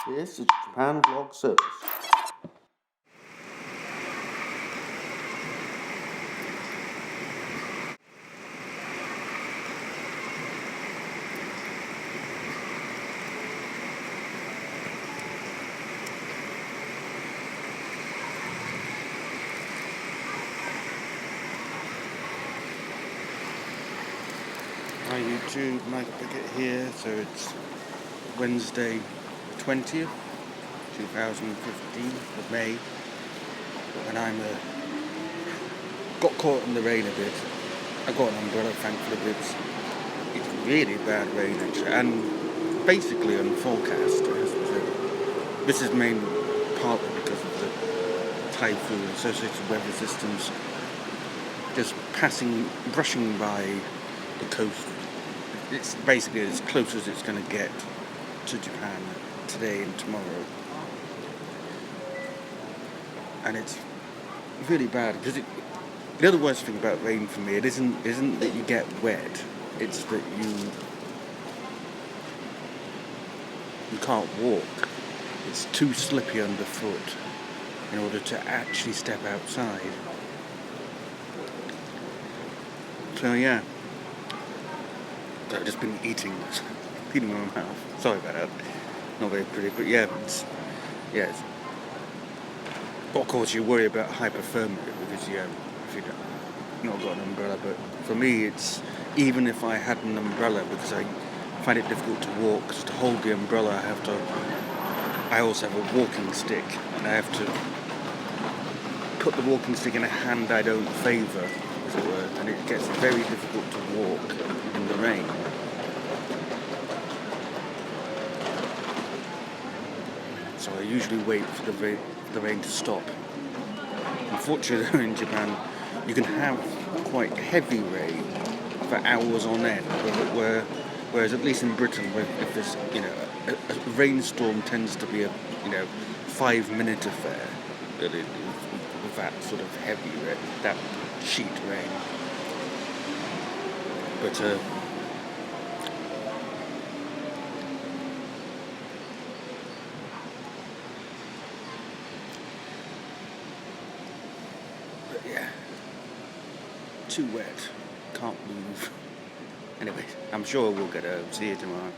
This is Japan Vlog Service. Hi YouTube, Michael Pickett here. So it's Wednesday 20th, 2015 of May, and I'm got caught in the rain a bit. I got an umbrella thankfully, but it's really bad rain actually, and basically on forecast. This is mainly partly because of the typhoon associated weather systems just brushing by the coast. It's basically as close as it's going to get to Japan today and tomorrow, and it's really bad because the other worst thing about rain for me, it isn't that you get wet, it's that you can't walk. It's too slippy underfoot in order to actually step outside. So yeah, I've just been eating with my mouth. Sorry about that. Not very pretty, but yeah, it's. Of course, you worry about hypothermia because if you've not got an umbrella. But for me, it's even if I had an umbrella, because I find it difficult to walk. Because to hold the umbrella, I also have a walking stick, and I have to put the walking stick in a hand I don't favour, as it were, and it gets very difficult to walk in the rain. So I usually wait for the rain to stop. Unfortunately, in Japan, you can have quite heavy rain for hours on end, whereas at least in Britain, if there's a rainstorm tends to be a 5-minute affair, really, with that sort of heavy rain, that sheet rain. But yeah, too wet, can't move. Anyway, I'm sure we'll get home. See you tomorrow.